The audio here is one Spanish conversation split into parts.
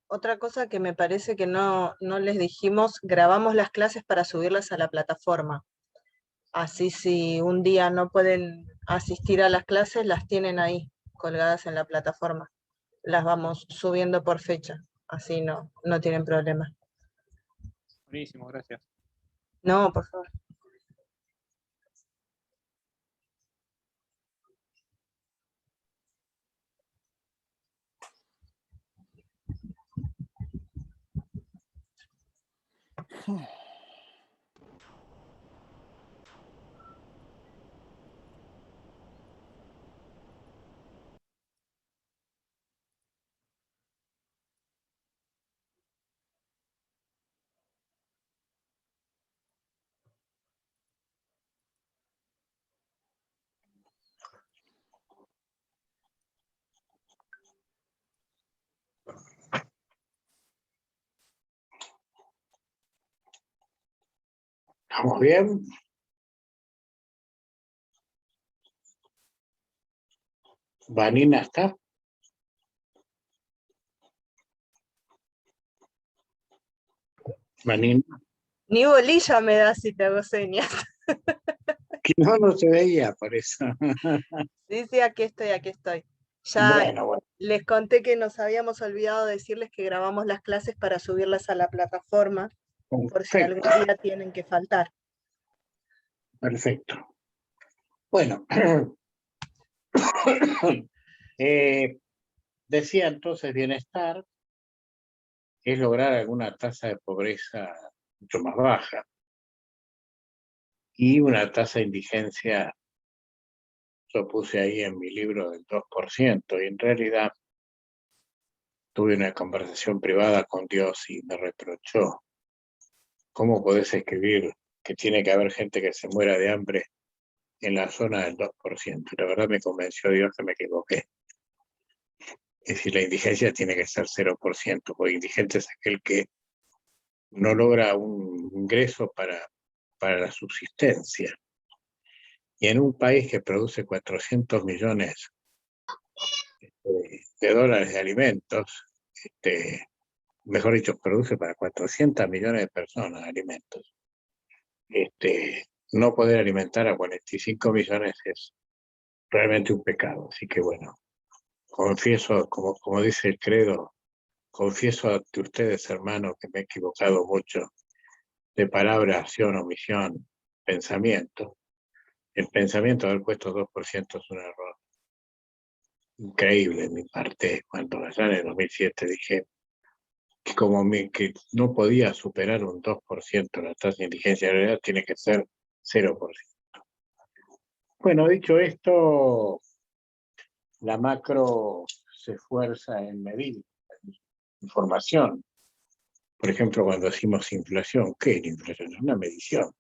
Otra cosa que me parece que no les dijimos, grabamos las clases para subirlas a la plataforma. Así si un día no pueden asistir a las clases, las tienen ahí, colgadas en la plataforma. Las vamos subiendo por fecha, así no tienen problema. Buenísimo, gracias. No, por favor. ¿Estamos bien? ¿Vanina está? Vanina, Ni bolilla me da si te hago señas. que no se veía por eso. Sí, aquí estoy, aquí estoy. Ya Bueno, les conté que nos habíamos olvidado de decirles que grabamos las clases para subirlas a la plataforma, por si algún perfecto, día tienen que faltar. perfecto. Bueno, decía entonces bienestar es lograr alguna tasa de pobreza mucho más baja y una tasa de indigencia, yo puse ahí en mi libro del 2%, y en realidad tuve una conversación privada con Dios y me reprochó, ¿cómo podés escribir que tiene que haber gente que se muera de hambre en la zona del 2%? La verdad me convenció Dios que me equivoqué. Es decir, la indigencia tiene que ser 0%, porque indigente es aquel que no logra un ingreso para la subsistencia. Y en un país que produce 400 millones de dólares de alimentos, mejor dicho, produce para 400 millones de personas alimentos. No poder alimentar a 45 millones es realmente un pecado. Así que bueno, confieso, como dice el credo, confieso ante ustedes, hermanos, que me he equivocado mucho de palabra, acción, omisión, pensamiento. El pensamiento de haber puesto 2% es un error increíble de mi parte. Cuando allá en el 2007 dije que no podía superar un 2% la tasa de indigencia, en realidad tiene que ser 0%. Bueno, dicho esto, la macro se esfuerza en medir información. Por ejemplo, cuando decimos inflación, ¿qué es la inflación? Es una medición.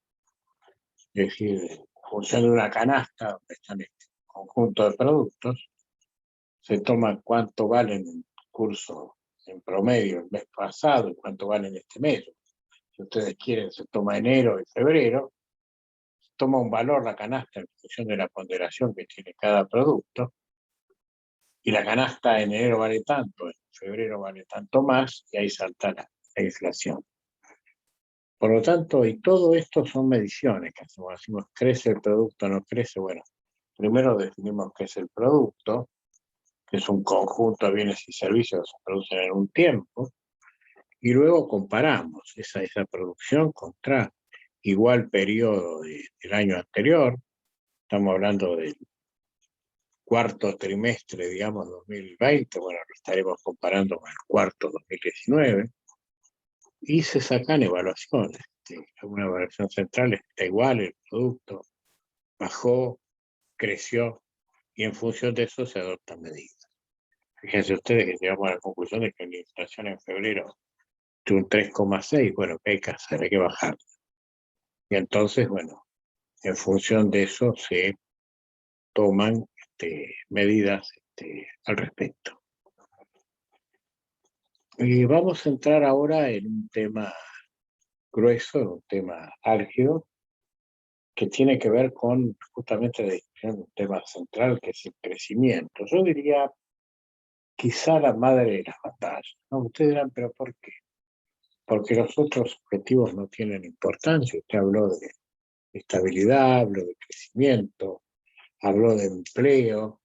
Es decir, en función de una canasta, donde están este conjunto de productos, se toma cuánto valen en curso en promedio el mes pasado y cuánto valen este mes. Si ustedes quieren, se toma enero y febrero, se toma un valor la canasta en función de la ponderación que tiene cada producto, y la canasta en enero vale tanto, en febrero vale tanto más, y ahí salta la inflación. Por lo tanto, y todo esto son mediciones que hacemos. Decimos, ¿crece el producto o no crece? Bueno, primero definimos qué es el producto, que es un conjunto de bienes y servicios que se producen en un tiempo, y luego comparamos esa producción contra igual periodo del año anterior. Estamos hablando del cuarto trimestre, digamos, 2020, bueno, lo estaremos comparando con el cuarto 2019, y se sacan evaluaciones. Una evaluación central está igual, el producto bajó, creció, y en función de eso se adoptan medidas. Fíjense ustedes que llegamos a la conclusión de que la inflación en febrero de un 3,6, bueno, ¿qué hay que hacer? Hay que bajar. Y entonces, bueno, en función de eso se toman medidas al respecto. Y vamos a entrar ahora en un tema grueso, en un tema álgido, que tiene que ver con justamente la discusión de un tema central, que es el crecimiento. Yo diría quizá la madre de las batallas, ¿no? Ustedes dirán, ¿pero por qué? Porque los otros objetivos no tienen importancia. Usted habló de estabilidad, habló de crecimiento, habló de empleo,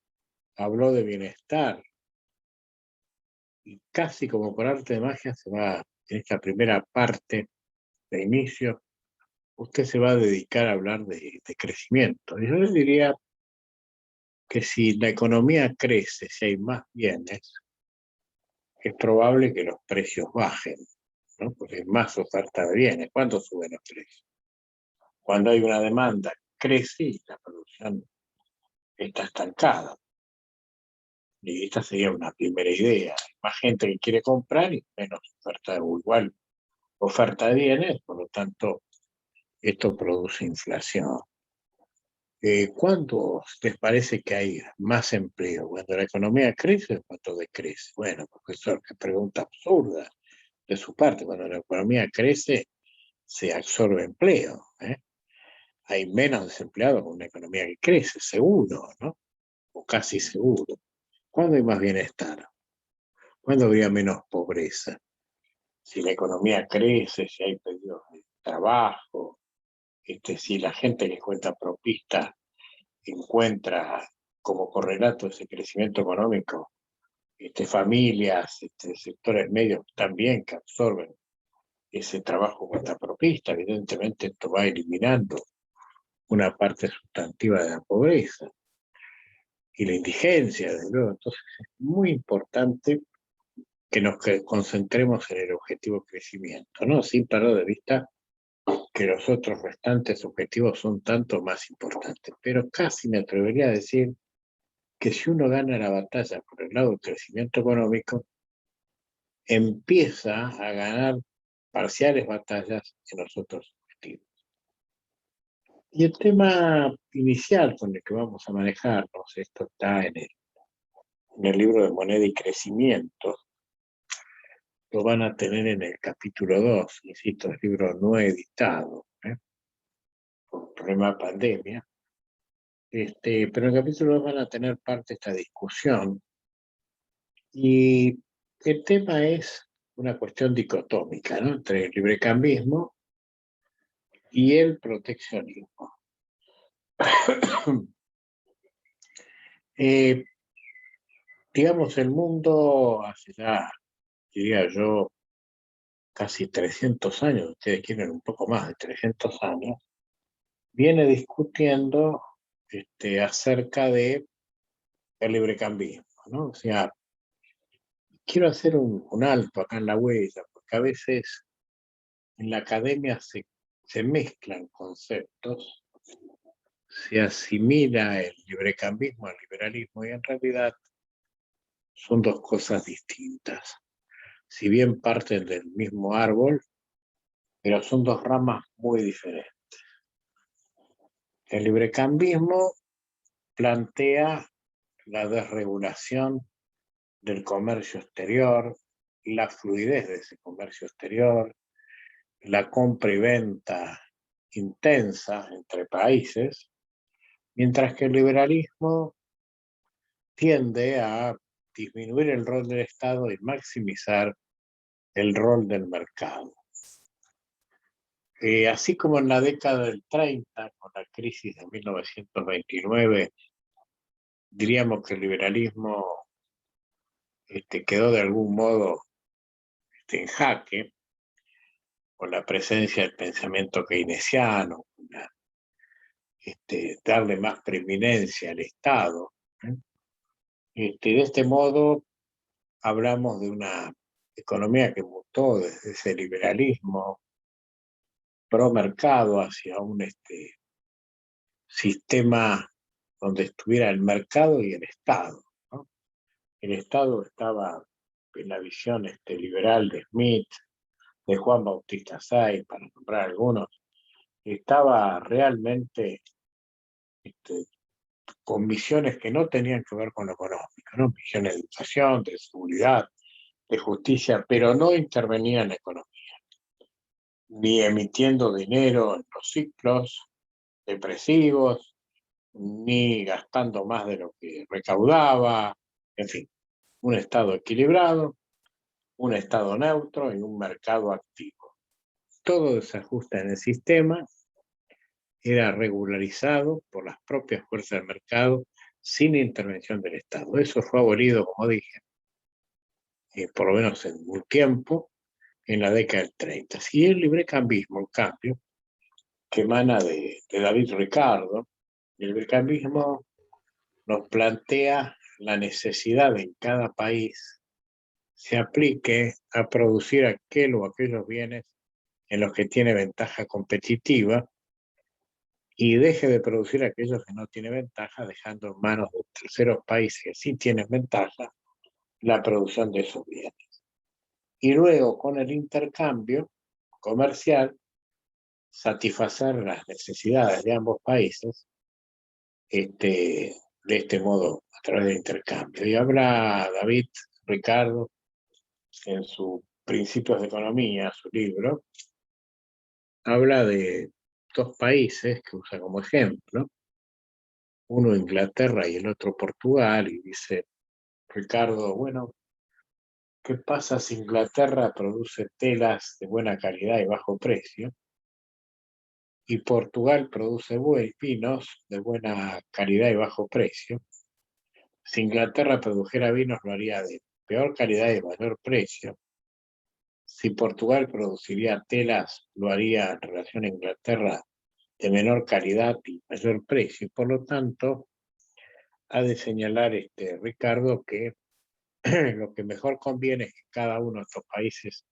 habló de bienestar. Y casi como por arte de magia se va, en esta primera parte de inicio, usted se va a dedicar a hablar de crecimiento. Y yo les diría que si la economía crece, si hay más bienes, es probable que los precios bajen, ¿no? Porque hay más oferta de bienes. ¿Cuándo suben los precios? Cuando hay una demanda, crece y la producción está estancada. Y esta sería una primera idea. Hay más gente que quiere comprar y menos oferta, o igual oferta de bienes, por lo tanto, esto produce inflación. ¿Cuándo les parece que hay más empleo? ¿Cuando la economía crece o cuando decrece? Bueno, profesor, qué pregunta absurda de su parte. Cuando la economía crece, se absorbe empleo, ¿eh? Hay menos desempleados con una economía que crece, seguro, ¿no? O casi seguro. ¿Cuándo hay más bienestar? ¿Cuándo habría menos pobreza? Si la economía crece, si hay pedidos de trabajo, si la gente que cuenta propista encuentra como correlato ese crecimiento económico, familias, sectores medios también que absorben ese trabajo cuentapropista, evidentemente esto va eliminando una parte sustantiva de la pobreza y la indigencia, desde luego. Entonces es muy importante que nos concentremos en el objetivo crecimiento, ¿no? Sin perder de vista que los otros restantes objetivos son tanto más importantes. Pero casi me atrevería a decir que si uno gana la batalla por el lado del crecimiento económico, empieza a ganar parciales batallas en los otros objetivos. Y el tema inicial con el que vamos a manejarnos, esto está en el libro de Moneda y Crecimiento, lo van a tener en el capítulo 2, insisto, el libro no editado, por problema de pandemia, pero en el capítulo 2 van a tener parte de esta discusión, y el tema es una cuestión dicotómica, ¿no? Entre el librecambismo y el proteccionismo. Digamos, el mundo hace ya, diría yo, casi 300 años, ustedes quieren un poco más de 300 años, viene discutiendo acerca de el librecambismo, ¿no? O sea, quiero hacer un alto acá en la huella, porque a veces en la academia se mezclan conceptos, se asimila el librecambismo al liberalismo y en realidad son dos cosas distintas. Si bien parten del mismo árbol, pero son dos ramas muy diferentes. El librecambismo plantea la desregulación del comercio exterior, la fluidez de ese comercio exterior, la compra y venta intensa entre países, mientras que el liberalismo tiende a disminuir el rol del Estado y maximizar el rol del mercado. Así como en la década del 30, con la crisis de 1929, diríamos que el liberalismo quedó de algún modo en jaque, con la presencia del pensamiento keynesiano, darle más preeminencia al Estado. De este modo, hablamos de una economía que mutó desde ese liberalismo pro mercado hacia un sistema donde estuviera el mercado y el Estado, ¿no? El Estado estaba en la visión liberal de Smith, de Juan Bautista Say, para nombrar algunos, estaba realmente con misiones que no tenían que ver con lo económico, ¿no? Misiones de educación, de seguridad, de justicia, pero no intervenía en la economía, ni emitiendo dinero en los ciclos depresivos, ni gastando más de lo que recaudaba, en fin. un Estado equilibrado, un Estado neutro y un mercado activo. Todo desajuste en el sistema era regularizado por las propias fuerzas del mercado sin intervención del Estado. Eso fue abolido, como dije, por lo menos en un tiempo, en la década del 30. Y el librecambismo, en cambio, que emana de David Ricardo, el librecambismo nos plantea la necesidad de en cada país se aplique a producir aquel o aquellos bienes en los que tiene ventaja competitiva y deje de producir aquellos que no tienen ventaja, dejando en manos de terceros países que sí tienen ventaja la producción de esos bienes. Y luego, con el intercambio comercial, satisfacer las necesidades de ambos países de este modo, a través del intercambio. Y habla David Ricardo en su Principios de Economía, su libro, habla de dos países que usa como ejemplo, uno Inglaterra y el otro Portugal, y dice Ricardo, bueno, ¿qué pasa si Inglaterra produce telas de buena calidad y bajo precio? Y Portugal produce vinos de buena calidad y bajo precio. Si Inglaterra produjera vinos, lo haría de peor calidad y mayor precio. Si Portugal produciría telas, lo haría en relación a Inglaterra de menor calidad y mayor precio. Por lo tanto, ha de señalar Ricardo que lo que mejor conviene es que cada uno de estos países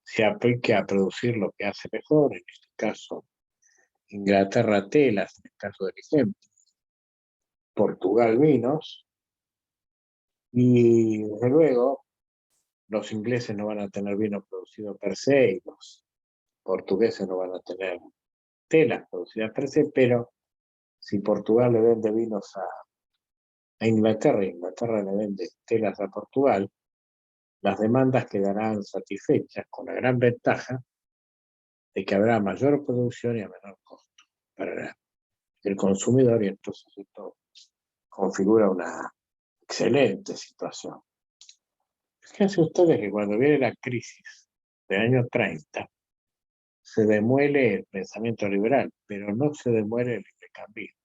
se aplique a producir lo que hace mejor, en este caso Inglaterra telas, en el caso del ejemplo, Portugal vinos, y desde luego los ingleses no van a tener vino producido per se y los portugueses no van a tener telas producidas per se, pero si Portugal le vende vinos a Inglaterra y Inglaterra le vende telas a Portugal, las demandas quedarán satisfechas con la gran ventaja de que habrá mayor producción y a menor costo para el consumidor, y entonces esto configura una excelente situación. Fíjense ustedes que cuando viene la crisis del año 30, se demuele el pensamiento liberal, pero no se demuele el librecambismo.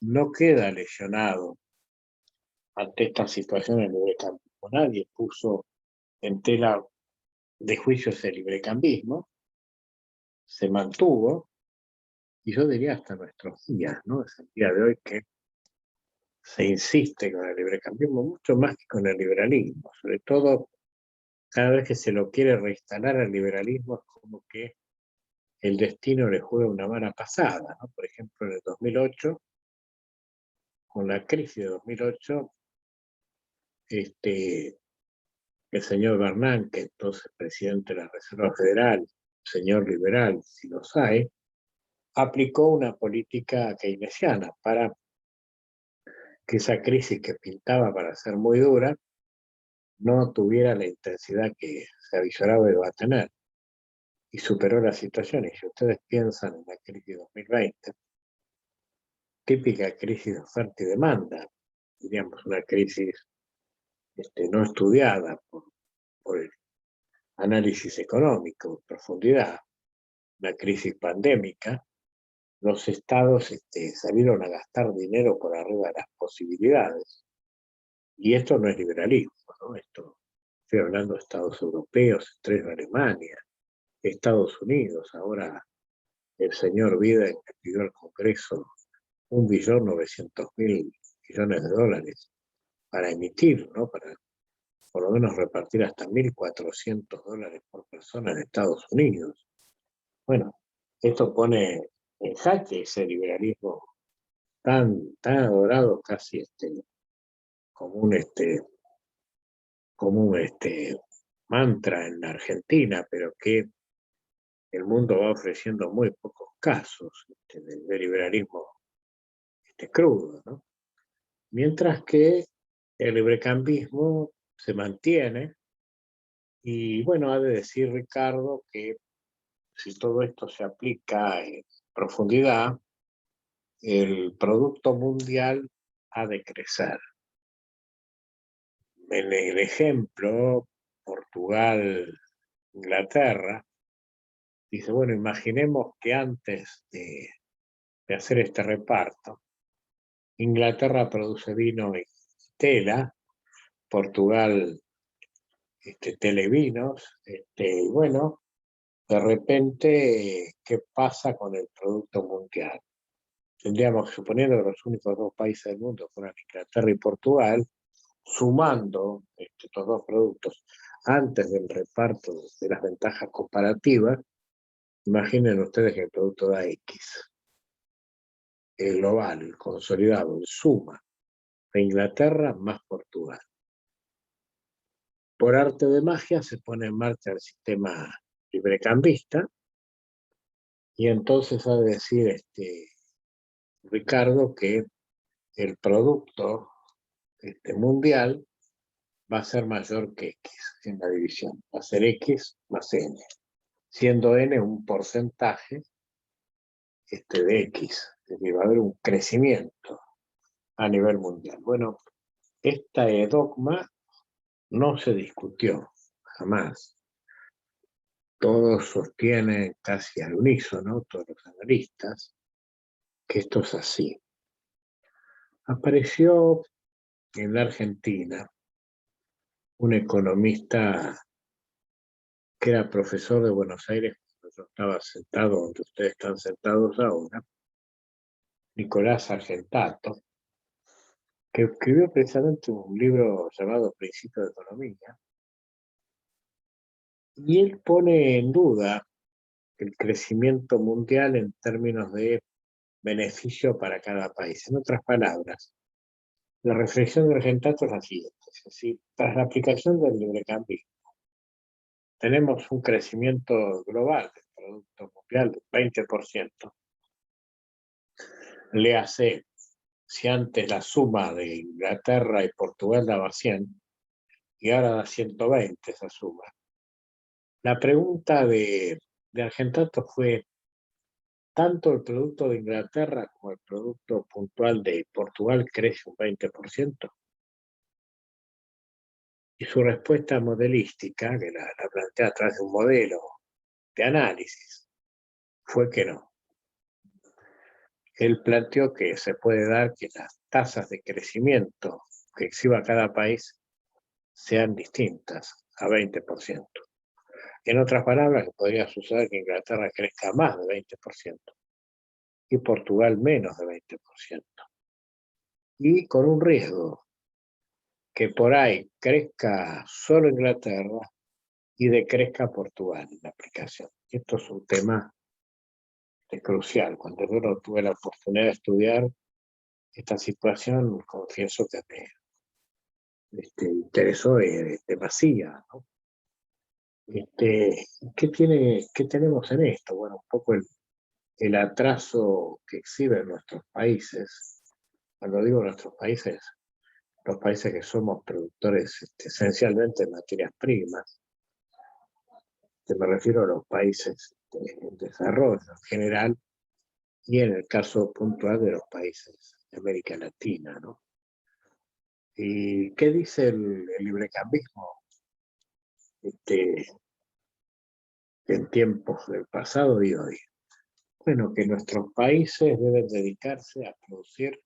No queda lesionado ante esta situación el librecambismo. Nadie puso en tela de juicios el librecambismo, se mantuvo, y yo diría hasta nuestros días, ¿no? Es el día de hoy que se insiste con el librecambismo mucho más que con el liberalismo, sobre todo cada vez que se lo quiere reinstalar al liberalismo es como que el destino le juega una mala pasada, ¿no? Por ejemplo, en el 2008, con la crisis de 2008, el señor Bernanke, entonces presidente de la Reserva Federal, señor liberal, si los hay, aplicó una política keynesiana para que esa crisis que pintaba para ser muy dura no tuviera la intensidad que se avisoraba que iba a tener, y superó la situación. Y si ustedes piensan en la crisis 2020, típica crisis de oferta y demanda, diríamos una crisis no estudiada por el análisis económico en profundidad, una crisis pandémica, los estados salieron a gastar dinero por arriba de las posibilidades. Y esto no es liberalismo, ¿no? Estoy hablando de estados europeos, tres de Alemania, Estados Unidos. Ahora el señor Biden pidió al Congreso 1.900.000 millones de dólares para emitir, ¿no? Para por lo menos repartir hasta $1.400 por persona en Estados Unidos. Bueno, esto pone en jaque ese liberalismo tan adorado casi como un mantra en la Argentina, pero que el mundo va ofreciendo muy pocos casos de liberalismo crudo, ¿no? Mientras que el librecambismo se mantiene, y bueno, ha de decir Ricardo que si todo esto se aplica en profundidad, el Producto Mundial ha de crecer. En el ejemplo, Portugal, Inglaterra, dice, bueno, imaginemos que antes de hacer este reparto, Inglaterra produce vino y tela, Portugal televinos, y bueno, de repente, ¿qué pasa con el producto mundial? Tendríamos, suponiendo que los únicos dos países del mundo fueran Inglaterra y Portugal, sumando estos dos productos antes del reparto de las ventajas comparativas, imaginen ustedes que el producto da X. El global, el consolidado, el suma de Inglaterra más Portugal. Por arte de magia se pone en marcha el sistema librecambista y entonces ha de decir Ricardo que el producto mundial va a ser mayor que X en la división. Va a ser X más N, siendo N un porcentaje de X. Es decir, va a haber un crecimiento a nivel mundial. Bueno, este dogma no se discutió jamás. Todos sostienen casi al unísono, todos los analistas, que esto es así. Apareció en la Argentina un economista que era profesor de Buenos Aires cuando yo estaba sentado donde ustedes están sentados ahora, Nicolás Argentato, que escribió precisamente un libro llamado Principios de Economía, y él pone en duda el crecimiento mundial en términos de beneficio para cada país. En otras palabras, la reflexión de Argentato es la siguiente: es decir, tras la aplicación del librecambismo, tenemos un crecimiento global del Producto Mundial del 20%. Le hace, si antes la suma de Inglaterra y Portugal daba 100, y ahora da 120 esa suma. La pregunta de Argentato fue, ¿tanto el producto de Inglaterra como el producto puntual de Portugal crece un 20%? Y su respuesta modelística, que la plantea a través de un modelo de análisis, fue que no. Él planteó que se puede dar que las tasas de crecimiento que exhiba cada país sean distintas a 20%. En otras palabras, podría suceder que Inglaterra crezca más de 20% y Portugal menos de 20%. Y con un riesgo, que por ahí crezca solo Inglaterra y decrezca Portugal en la aplicación. Esto es un tema crucial. Cuando yo no tuve la oportunidad de estudiar esta situación, confieso que me interesó demasiado, ¿no? ¿Qué tenemos en esto? Bueno, un poco el atraso que exhiben nuestros países. Cuando digo nuestros países, los países que somos productores esencialmente de materias primas, me refiero a los países en desarrollo en general y en el caso puntual de los países de América Latina, ¿no? ¿Y qué dice el librecambismo en tiempos del pasado y hoy? Bueno, que nuestros países deben dedicarse a producir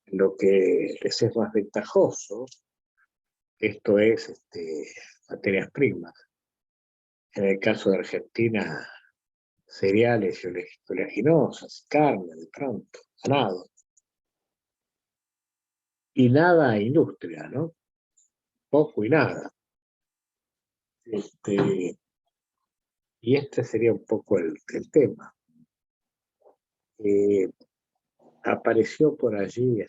lo que les es más ventajoso, esto es materias primas. En el caso de Argentina, cereales y oleaginosas, carne de pronto, ganado. Y nada industria, ¿no? Poco y nada. Y este sería un poco el tema. Apareció por allí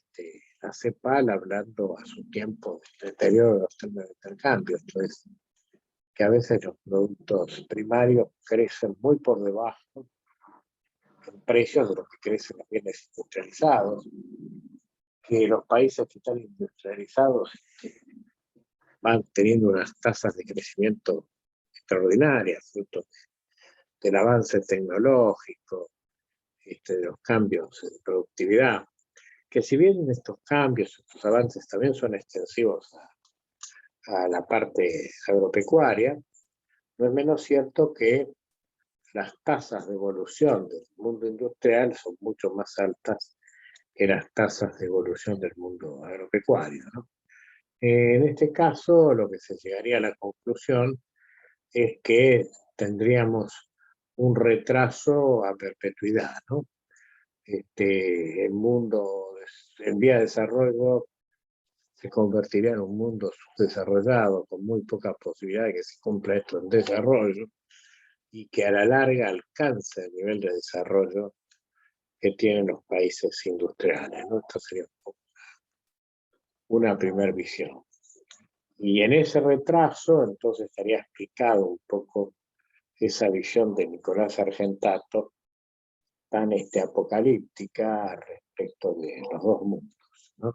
la CEPAL hablando a su tiempo del deterioro de los términos de intercambio, esto es, que a veces los productos primarios crecen muy por debajo en precios de los que crecen los bienes industrializados, que los países que están industrializados van teniendo unas tasas de crecimiento extraordinarias, fruto del avance tecnológico, de los cambios de productividad. que si bien estos cambios, estos avances también son extensivos a la parte agropecuaria, no es menos cierto que las tasas de evolución del mundo industrial son mucho más altas que las tasas de evolución del mundo agropecuario, ¿no? En este caso, lo que se llegaría a la conclusión es que tendríamos un retraso a perpetuidad, ¿no? El mundo en vía de desarrollo se convertiría en un mundo subdesarrollado, con muy poca posibilidad de que se cumpla esto en desarrollo, y que a la larga alcance el nivel de desarrollo que tienen los países industriales, ¿no? Esto sería una primera visión. Y en ese retraso, entonces estaría explicado un poco esa visión de Nicolás Argentato tan apocalíptica respecto de los dos mundos, ¿no?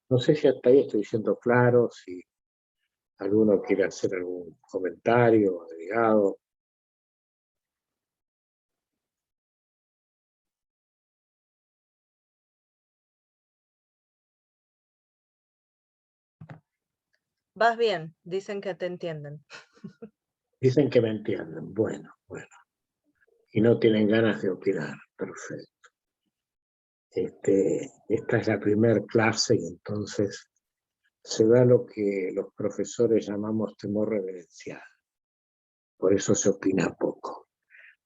No sé si hasta ahí estoy siendo claro, si alguno quiere hacer algún comentario agregado. Vas bien, dicen que te entienden. Dicen que me entienden. Bueno. Y no tienen ganas de opinar. Perfecto. Esta es la primera clase y entonces se da lo que los profesores llamamos temor reverencial. Por eso se opina poco.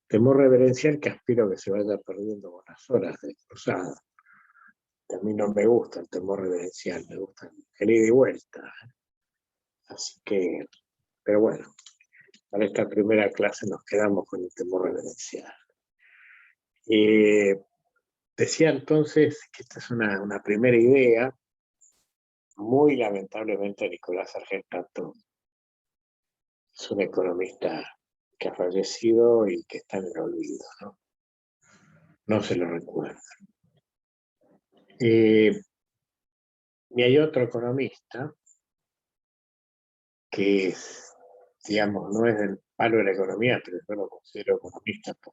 Temor reverencial que aspiro a que se vaya perdiendo con las horas de cruzada. A mí no me gusta el temor reverencial, me gusta el ida y vuelta. Así que, pero bueno, para esta primera clase nos quedamos con el temor reverencial. Decía entonces que esta es una primera idea. Muy lamentablemente Nicolás Argentato es un economista que ha fallecido y que está en el olvido, ¿no? No se lo recuerda. Y hay otro economista que es, digamos, no es del palo de la economía, pero yo lo considero economista por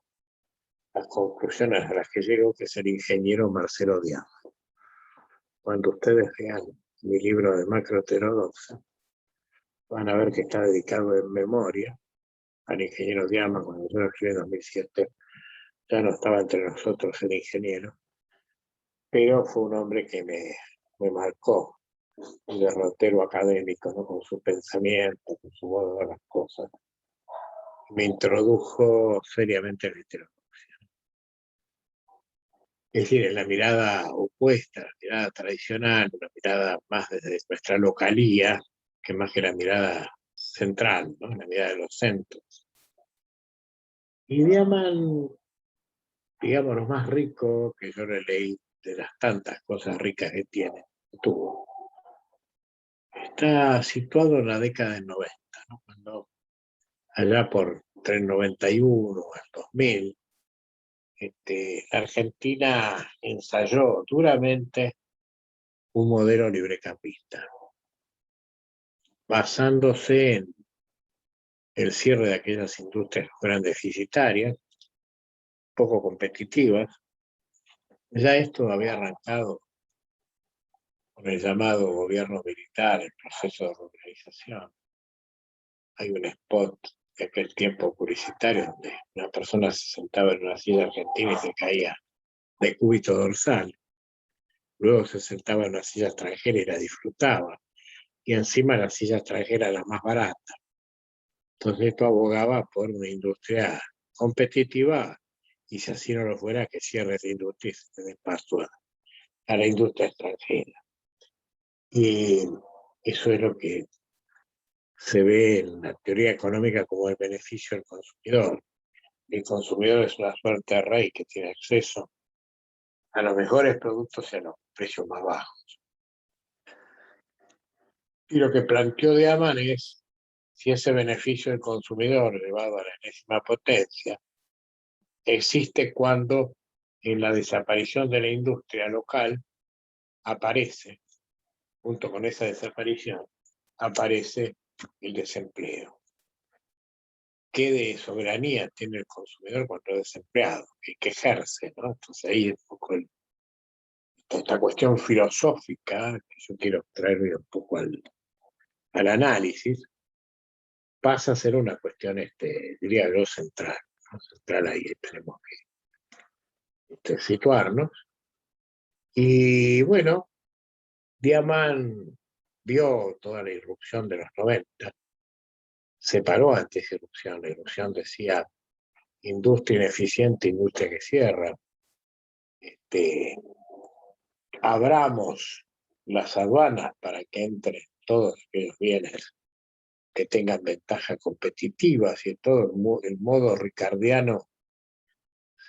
las conclusiones a las que llego, que es el ingeniero Marcelo Diama. Cuando ustedes vean mi libro de macroheterodoxa, van a ver que está dedicado en memoria al ingeniero Diama. Cuando yo lo escribí en 2007, ya no estaba entre nosotros el ingeniero, pero fue un hombre que me marcó, un derrotero académico, ¿no? Con su pensamiento, con su modo de ver las cosas. Me introdujo seriamente en la heterodoxia. Es decir, en la mirada opuesta, la mirada tradicional, una mirada más desde nuestra localía, que más que la mirada central, ¿no? La mirada de los centros. Y Diaman, digamos, lo más rico que yo le leí de las tantas cosas ricas que tuvo, está situado en la década del 90, ¿no? Cuando allá entre el 91 al 2000, la Argentina ensayó duramente un modelo librecampista, basándose en el cierre de aquellas industrias que fueran deficitarias, poco competitivas. Ya esto había arrancado con el llamado gobierno militar, el proceso de reorganización. Hay un spot de aquel tiempo publicitario donde una persona se sentaba en una silla argentina y se caía de cúbito dorsal. Luego se sentaba en una silla extranjera y la disfrutaba. Y encima la silla extranjera era la más barata. Entonces esto abogaba por una industria competitiva y si así no lo fuera, que cierre esa industria y se dé paso a la industria extranjera. Y eso es lo que se ve en la teoría económica como el beneficio del consumidor. El consumidor es una suerte de rey que tiene acceso a los mejores productos y a los precios más bajos. Y lo que planteó Diaman es si ese beneficio del consumidor elevado a la enésima potencia existe cuando en la desaparición de la industria local aparece, junto con esa desaparición, aparece el desempleo. ¿Qué de soberanía tiene el consumidor cuando es desempleado? Que ejerce, ¿no? Entonces ahí es un poco esta cuestión filosófica, que yo quiero traer un poco al análisis, pasa a ser una cuestión, diría yo, central, ¿no? Central ahí tenemos que situarnos. Y bueno, Diamant vio toda la irrupción de los 90, se paró ante esa irrupción. La irrupción decía industria ineficiente, industria que cierra. Abramos las aduanas para que entren todos aquellos bienes que tengan ventajas competitivas, y todo el modo ricardiano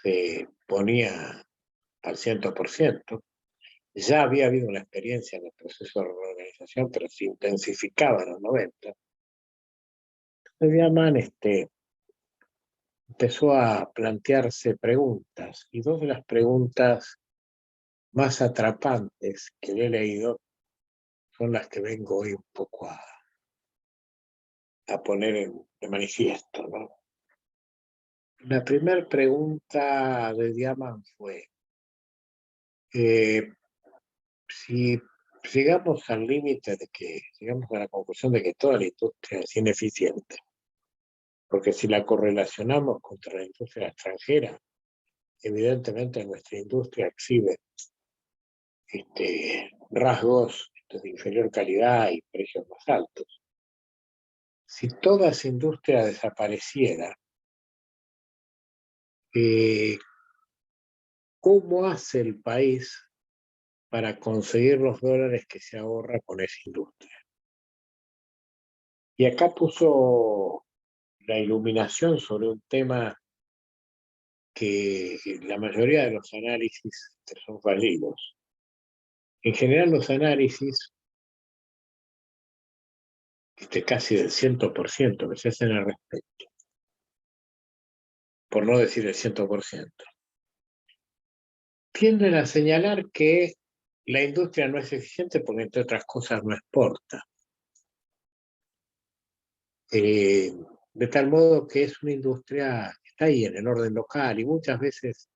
se ponía al 100%. Ya había habido una experiencia en el proceso de reorganización, pero se intensificaba en los 90. Diamant empezó a plantearse preguntas, y dos de las preguntas más atrapantes que le he leído son las que vengo hoy un poco a poner de manifiesto, ¿no? La primera pregunta de Diamant fue, si llegamos al límite de que, llegamos a la conclusión de que toda la industria es ineficiente, porque si la correlacionamos contra la industria extranjera, evidentemente nuestra industria exhibe rasgos de inferior calidad y precios más altos. Si toda esa industria desapareciera, ¿cómo hace el país para conseguir los dólares que se ahorra con esa industria? Y acá puso la iluminación sobre un tema que la mayoría de los análisis son fallidos. En general los análisis, casi del 100% que se hacen al respecto, por no decir el 100%, tienden a señalar que la industria no es eficiente porque, entre otras cosas, no exporta. De tal modo que es una industria que está ahí en el orden local y muchas veces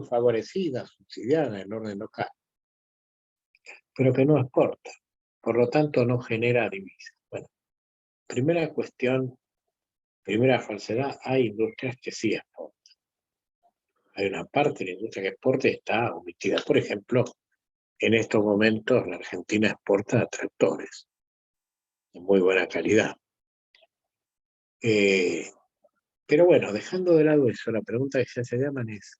favorecida, subsidiada en el orden local, pero que no exporta, por lo tanto no genera divisas. Bueno, primera cuestión, primera falsedad, hay industrias que sí exportan. Hay una parte de la industria que exporta y está omitida. Por ejemplo, en estos momentos la Argentina exporta tractores de muy buena calidad. Pero bueno, dejando de lado eso, la pregunta que se hace Diamant es,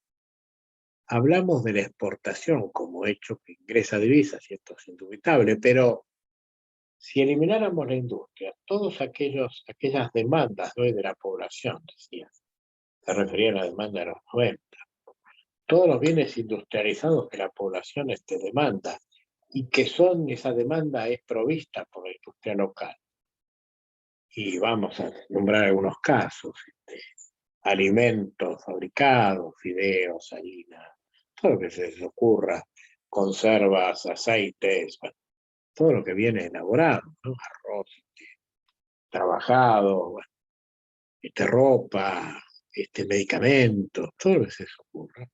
hablamos de la exportación como hecho que ingresa divisas, y esto es indubitable, pero si elimináramos la industria, todas aquellas demandas de hoy de la población, decía, se refería a la demanda de los 90, todos los bienes industrializados que la población demanda, y que esa demanda es provista por la industria local. Y vamos a nombrar algunos casos, alimentos fabricados, fideos, harina, todo lo que se les ocurra, conservas, aceites, bueno, todo lo que viene elaborado, ¿no? Arroz trabajado, bueno, ropa, medicamentos, todo lo que se les ocurra,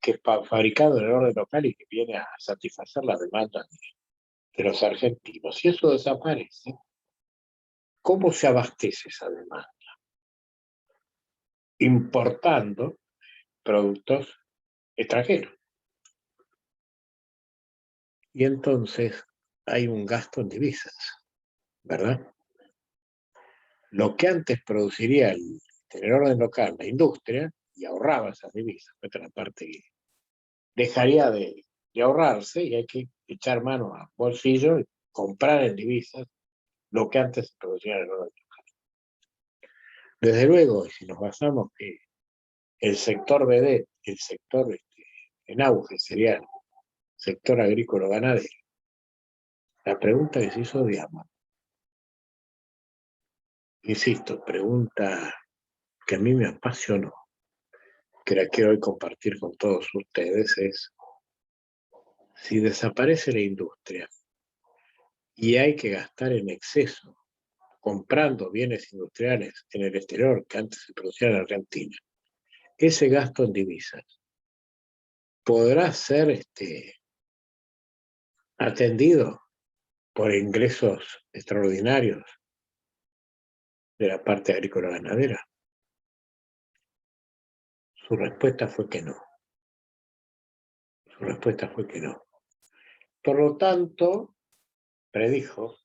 que es fabricado en el orden local y que viene a satisfacer las demandas de los argentinos. Si eso desaparece, ¿cómo se abastece esa demanda? Importando productos extranjeros. Y entonces hay un gasto en divisas, ¿verdad? Lo que antes produciría el orden local, la industria, y ahorraba esas divisas, otra parte que dejaría de ahorrarse, y hay que echar mano a bolsillo y comprar en divisas lo que antes se producía en el orden local. Desde luego, si nos basamos que el sector vedette, el sector en auge sería el sector agrícola-ganadero, la pregunta que se hizo Diamant, insisto, pregunta que a mí me apasionó, que la quiero hoy compartir con todos ustedes, es: si desaparece la industria y hay que gastar en exceso comprando bienes industriales en el exterior que antes se producían en Argentina, ese gasto en divisas podrá ser atendido por ingresos extraordinarios de la parte agrícola ganadera. Su respuesta fue que no. Su respuesta fue que no. Por lo tanto, predijo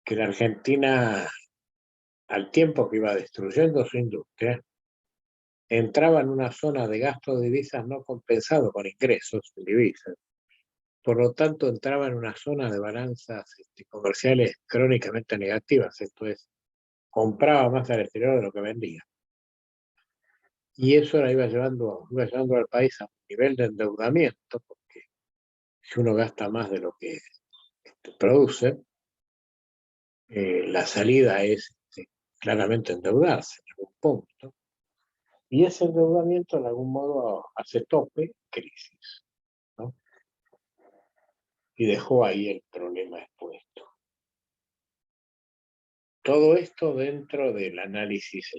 que la Argentina, al tiempo que iba destruyendo su industria, entraba en una zona de gasto de divisas no compensado con ingresos en divisas. Por lo tanto, entraba en una zona de balanzas comerciales crónicamente negativas, esto es, compraba más al exterior de lo que vendía. Y eso la iba llevando al país a un nivel de endeudamiento, porque si uno gasta más de lo que produce, la salida es claramente endeudarse en algún punto. Y ese endeudamiento, de algún modo, hace tope, crisis, ¿no? Y dejó ahí el problema expuesto. Todo esto dentro del análisis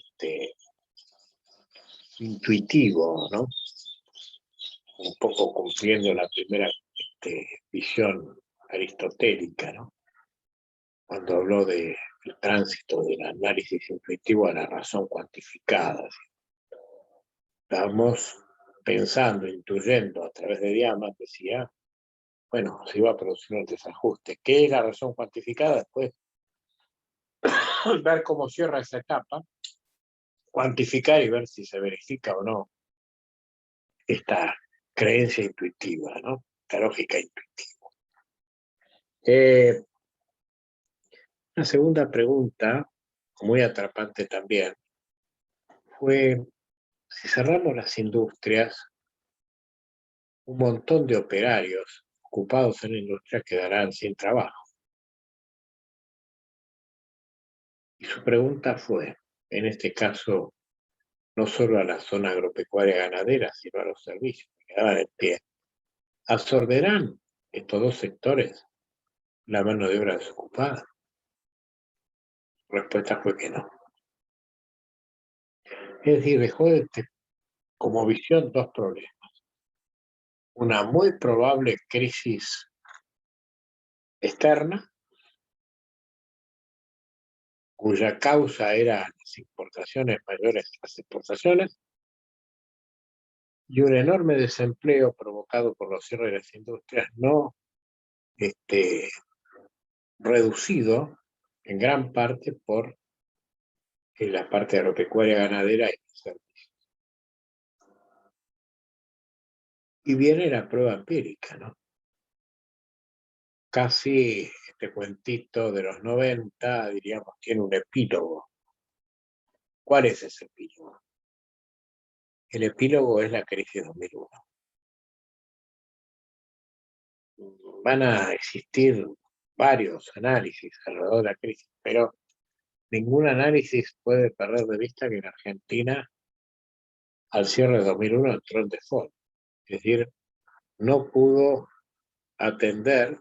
intuitivo, ¿no? Un poco cumpliendo la primera visión aristotélica, ¿no? Cuando habló del tránsito del análisis intuitivo a la razón cuantificada. Estábamos pensando, intuyendo a través de diagramas, decía, bueno, se iba a producir un desajuste. ¿Qué es la razón cuantificada? Después, ver cómo cierra esa etapa, cuantificar y ver si se verifica o no esta creencia intuitiva, ¿no? Esta lógica intuitiva. Una segunda pregunta, muy atrapante también, fue si cerramos las industrias, un montón de operarios ocupados en la industria quedarán sin trabajo. Y su pregunta fue, en este caso, no solo a la zona agropecuaria ganadera, sino a los servicios que quedaban en pie, ¿absorberán estos dos sectores la mano de obra desocupada? La respuesta fue que no. Es decir, dejó como visión dos problemas. Una muy probable crisis externa, cuya causa eran las importaciones mayores que las exportaciones, y un enorme desempleo provocado por los cierres de las industrias no reducido en gran parte por la parte agropecuaria ganadera y los servicios. Y viene la prueba empírica, ¿no? Casi este cuentito de los 90, diríamos, tiene un epílogo. ¿Cuál es ese epílogo? El epílogo es la crisis 2001. Van a existir varios análisis alrededor de la crisis, pero ningún análisis puede perder de vista que la Argentina, al cierre de 2001, entró en default. Es decir, no pudo atender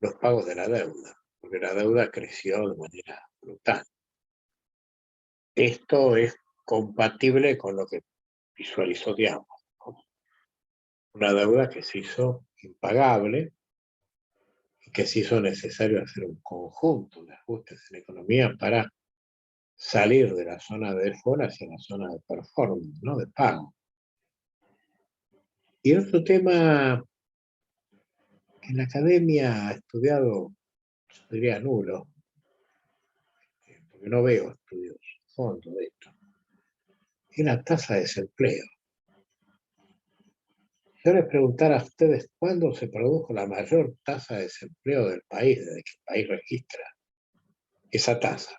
los pagos de la deuda, porque la deuda creció de manera brutal. Esto es compatible con lo que visualizó Diamos, ¿no? Una deuda que se hizo impagable y que se hizo necesario hacer un conjunto de ajustes en la economía para salir de la zona de default hacia la zona de performance, ¿no? De pago. Y otro tema que en la academia ha estudiado, yo diría nulo, porque no veo estudios a fondo de esto, es la tasa de desempleo. Yo les preguntara a ustedes cuándo se produjo la mayor tasa de desempleo del país, desde que el país registra esa tasa.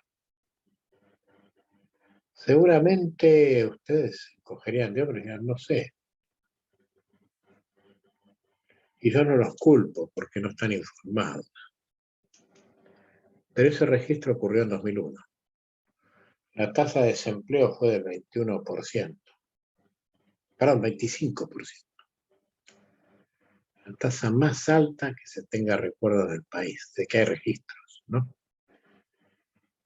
Seguramente ustedes cogerían de hombros y dirían, no sé. Y yo no los culpo porque no están informados. Pero ese registro ocurrió en 2001. La tasa de desempleo fue del 21%. Perdón, 25%. La tasa más alta que se tenga recuerdo del país, de que hay registros, ¿no?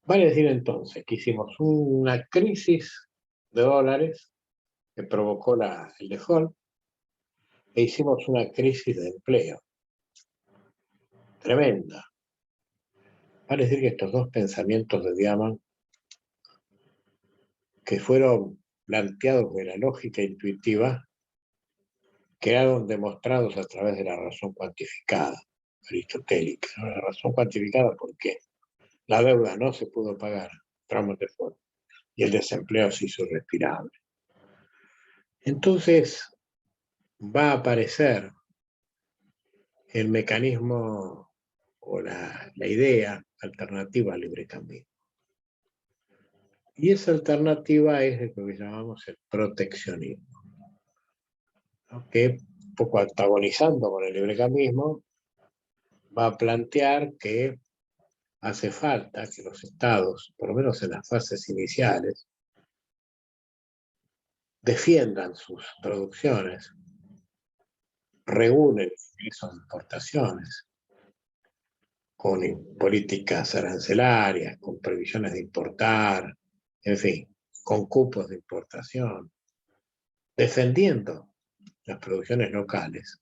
Vale decir entonces que hicimos una crisis de dólares que provocó el default, e hicimos una crisis de empleo tremenda. Vale decir que estos dos pensamientos de Diamant, que fueron planteados de la lógica intuitiva, quedaron demostrados a través de la razón cuantificada, aristotélica. ¿No? La razón cuantificada, ¿por qué? La deuda no se pudo pagar, tramos de fondo, y el desempleo se hizo irrespirable. Entonces va a aparecer el mecanismo o la idea alternativa al librecambismo. Y esa alternativa es lo que llamamos el proteccionismo, ¿no? Que, un poco antagonizando con el librecambismo, va a plantear que hace falta que los estados, por lo menos en las fases iniciales, defiendan sus producciones, regulen ingresos de importaciones, con políticas arancelarias, con previsiones de importar, en fin, con cupos de importación, defendiendo las producciones locales.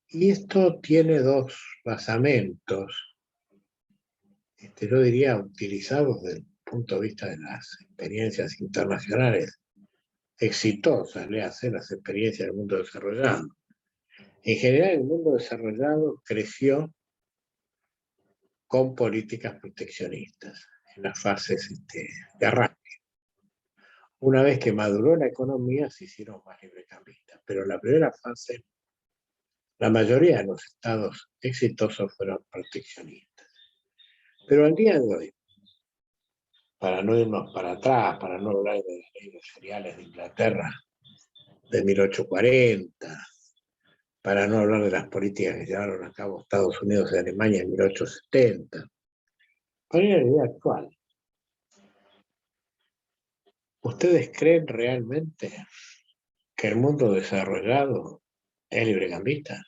Y esto tiene dos basamentos, yo diría, utilizados desde el punto de vista de las experiencias internacionales exitosas, léase las experiencias del mundo desarrollado. En general, el mundo desarrollado creció con políticas proteccionistas en las fases de arranque. Una vez que maduró la economía, se hicieron más librecambistas, pero en la primera fase, la mayoría de los estados exitosos fueron proteccionistas. Pero al día de hoy, para no irnos para atrás, para no hablar de las leyes cereales de Inglaterra de 1840, para no hablar de las políticas que llevaron a cabo Estados Unidos y Alemania en 1870, para ir a la idea actual. ¿Ustedes creen realmente que el mundo desarrollado es librecambista?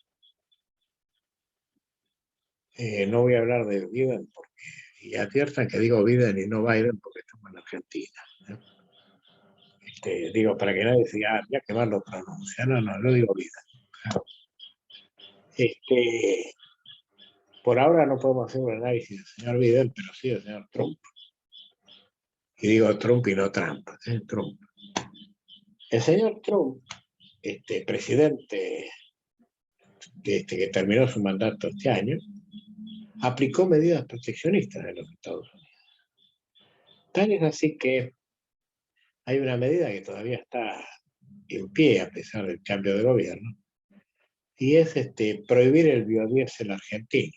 No voy a hablar de Biden, y adviertan que digo Biden y no Biden porque estamos en Argentina. Digo, para que nadie diga, ya que mal lo pronuncia. No digo Biden. Por ahora no podemos hacer un análisis del señor Biden, pero sí del señor Trump. Y digo Trump y no Trump. Trump. El señor Trump, presidente que terminó su mandato este año, aplicó medidas proteccionistas en los Estados Unidos. Tal es así que hay una medida que todavía está en pie a pesar del cambio de gobierno, y es prohibir el biodiesel argentino,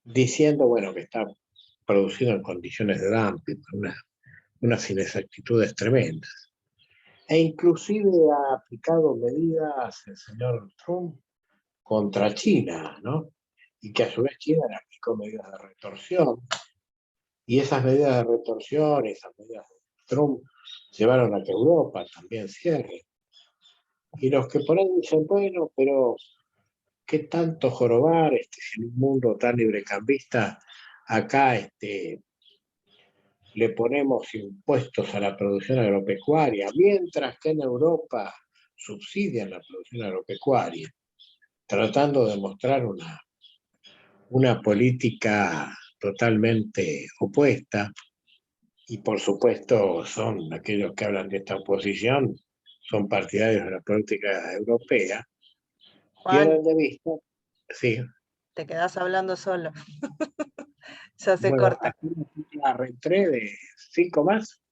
diciendo, bueno, que está producido en condiciones de dumping, unas inexactitudes tremendas. E inclusive ha aplicado medidas el señor Trump contra China, ¿no? Y que a su vez China le aplicó medidas de retorsión, y esas medidas de retorsión, esas medidas de Trump, llevaron a que Europa también cierre. Y los que por ahí dicen, bueno, pero ¿qué tanto jorobar en un mundo tan librecambista? Acá le ponemos impuestos a la producción agropecuaria, mientras que en Europa subsidian la producción agropecuaria, tratando de mostrar una política totalmente opuesta. Y por supuesto son aquellos que hablan de esta oposición, son partidarios de la política europea, Juan, pierden de vista, sí. te quedás hablando solo. Ya se Bueno, corta. aquí la reentré de 5 más.